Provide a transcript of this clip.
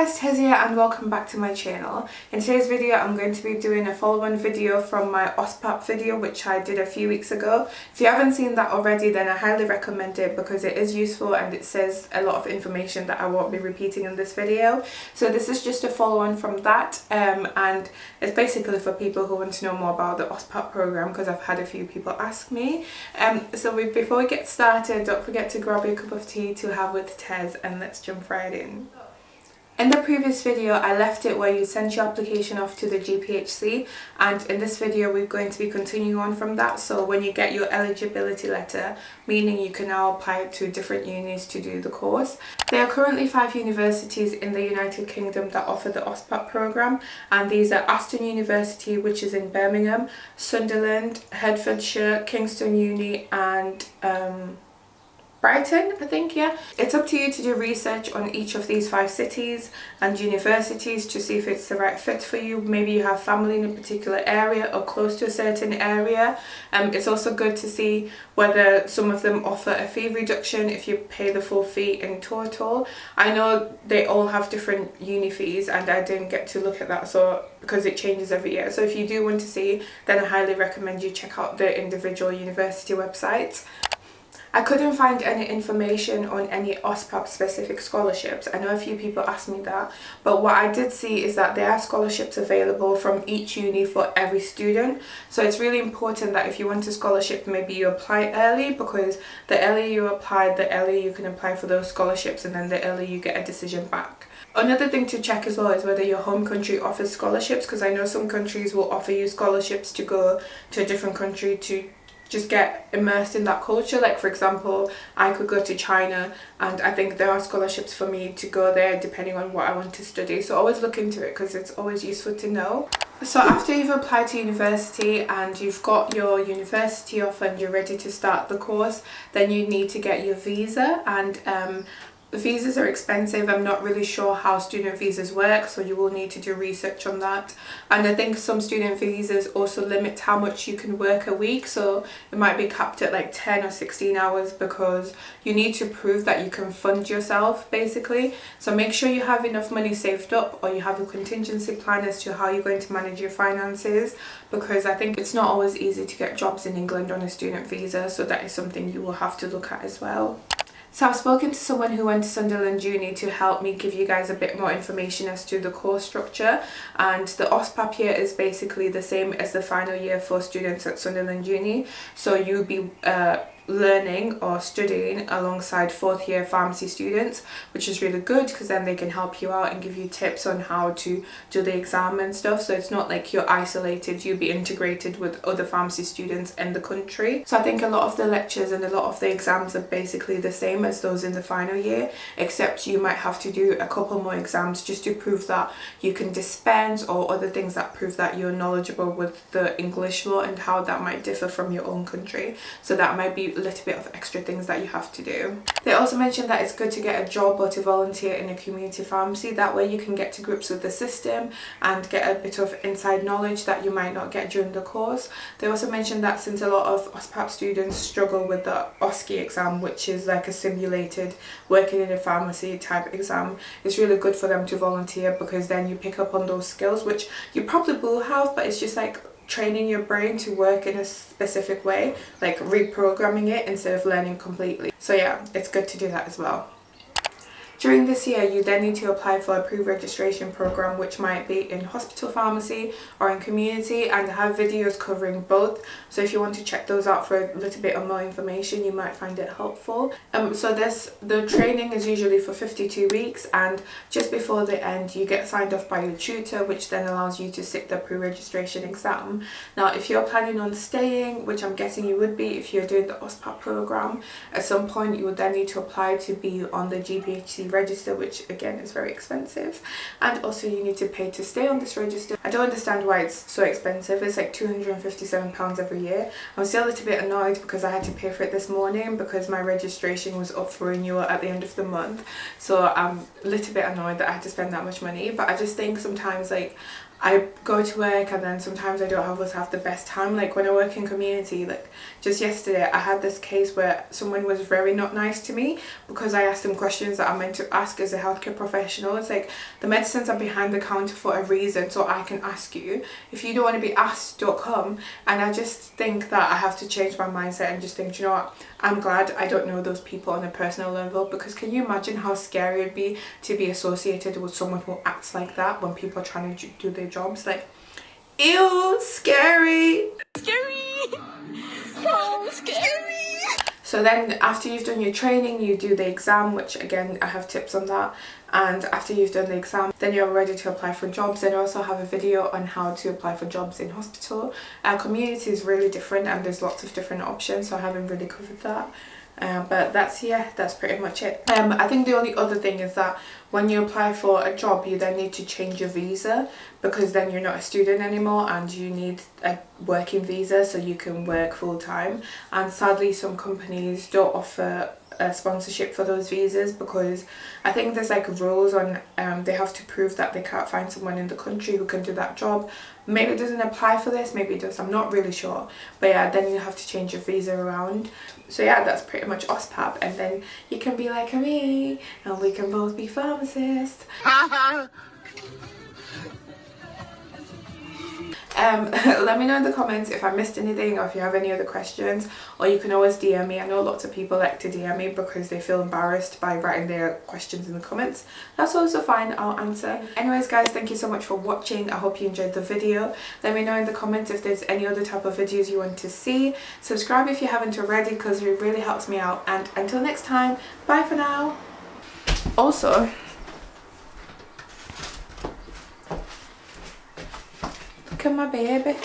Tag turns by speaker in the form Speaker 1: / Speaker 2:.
Speaker 1: guys, Tez here and welcome back to my channel. In today's video I'm going to be doing a follow-on video from my OSPAP video which I did a few weeks ago. If you haven't seen that already, then I highly recommend it because it is useful and it says a lot of information that I won't be repeating in this video. So this is just a follow-on from that and it's basically for people who want to know more about the OSPAP program because I've had a few people ask me. Before we get started, don't forget to grab your cup of tea to have with Tez and let's jump right in. In the previous video I left it where you send your application off to the GPHC, and in this video we're going to be continuing on from that. So when you get your eligibility letter, meaning you can now apply to different unis to do the course. There are currently 5 universities in the United Kingdom that offer the OSPAP program, and these are Aston University, which is in Birmingham, Sunderland, Hertfordshire, Kingston Uni and Brighton, I think, yeah. It's up to you to do research on each of these 5 cities and universities to see if it's the right fit for you. Maybe you have family in a particular area or close to a certain area. It's also good to see whether some of them offer a fee reduction if you pay the full fee in total. I know they all have different uni fees and I didn't get to look at that because it changes every year. So if you do want to see, then I highly recommend you check out the individual university websites. I couldn't find any information on any OSPAP specific scholarships. I know a few people asked me that, but what I did see is that there are scholarships available from each uni for every student. So it's really important that if you want a scholarship, maybe you apply early, because the earlier you apply, the earlier you can apply for those scholarships and then the earlier you get a decision back. Another thing to check as well is whether your home country offers scholarships, because I know some countries will offer you scholarships to go to a different country to just get immersed in that culture. Like for example, I could go to China and I think there are scholarships for me to go there depending on what I want to study. So always look into it because it's always useful to know. So after you've applied to university and you've got your university offer and you're ready to start the course, then you need to get your visa, and visas are expensive. I'm not really sure how student visas work, so you will need to do research on that. And I think some student visas also limit how much you can work a week, so it might be capped at like 10 or 16 hours because you need to prove that you can fund yourself basically. So make sure you have enough money saved up, or you have a contingency plan as to how you're going to manage your finances, because I think it's not always easy to get jobs in England on a student visa, so that is something you will have to look at as well. So I've spoken to someone who went to Sunderland Uni to help me give you guys a bit more information as to the course structure, and the OSPAP year is basically the same as the final year for students at Sunderland Uni. So you'll be learning or studying alongside 4th year pharmacy students, which is really good because then they can help you out and give you tips on how to do the exam and stuff. So it's not like you're isolated, you'll be integrated with other pharmacy students in the country. So I think a lot of the lectures and a lot of the exams are basically the same as those in the final year, except you might have to do a couple more exams just to prove that you can dispense, or other things that prove that you're knowledgeable with the English law and how that might differ from your own country. So that might be a little bit of extra things that you have to do. They also mentioned that it's good to get a job or to volunteer in a community pharmacy. That way you can get to grips with the system and get a bit of inside knowledge that you might not get during the course. They also mentioned that since a lot of OSPAP students struggle with the OSCE exam, which is like a simulated working in a pharmacy type exam, it's really good for them to volunteer, because then you pick up on those skills which you probably will have, but it's just like training your brain to work in a specific way, like reprogramming it instead of learning completely. So yeah, it's good to do that as well. During this year, you then need to apply for a pre-registration program, which might be in hospital pharmacy or in community, and I have videos covering both. So if you want to check those out for a little bit of more information, you might find it helpful. The training is usually for 52 weeks, and just before the end, you get signed off by your tutor, which then allows you to sit the pre-registration exam. Now, if you're planning on staying, which I'm guessing you would be if you're doing the OSPAP program, at some point you would then need to apply to be on the GPHC register, which again is very expensive, and also you need to pay to stay on this register. I don't understand why it's so expensive. It's like £257 every year. I'm still a little bit annoyed because I had to pay for it this morning because my registration was up for renewal at the end of the month, so I'm a little bit annoyed that I had to spend that much money. But I just think sometimes, like, I go to work and then sometimes I don't always have the best time. Like when I work in community, like just yesterday I had this case where someone was very not nice to me because I asked them questions that I'm meant to ask as a healthcare professional. It's like the medicines are behind the counter for a reason, so I can ask you. If you don't want to be asked, don't come. And I just think that I have to change my mindset and just think, you know what, I'm glad I don't know those people on a personal level, because can you imagine how scary it'd be to be associated with someone who acts like that when people are trying to do their jobs? Like, ew, scary. So scary. So then after you've done your training, you do the exam, which again I have tips on that. And after you've done the exam, then you're ready to apply for jobs. And I also have a video on how to apply for jobs in hospital. Our community is really different and there's lots of different options, so I haven't really covered that. But that's pretty much it. I think the only other thing is that when you apply for a job, you then need to change your visa, because then you're not a student anymore and you need a working visa so you can work full time. And sadly some companies don't offer a sponsorship for those visas, because I think there's like rules on they have to prove that they can't find someone in the country who can do that job. Maybe it doesn't apply for this, maybe it does, I'm not really sure. But yeah, then you have to change your visa around. So yeah, that's pretty much OSPAP, and then you can be like me and we can both be pharmacists. Let me know in the comments if I missed anything or if you have any other questions, or you can always DM me. I know lots of people like to DM me because they feel embarrassed by writing their questions in the comments. That's also fine, I'll answer. Anyways guys, thank you so much for watching. I hope you enjoyed the video. Let me know in the comments if there's any other type of videos you want to see. Subscribe if you haven't already, because it really helps me out. And until next time, bye for now. Also, look at my baby.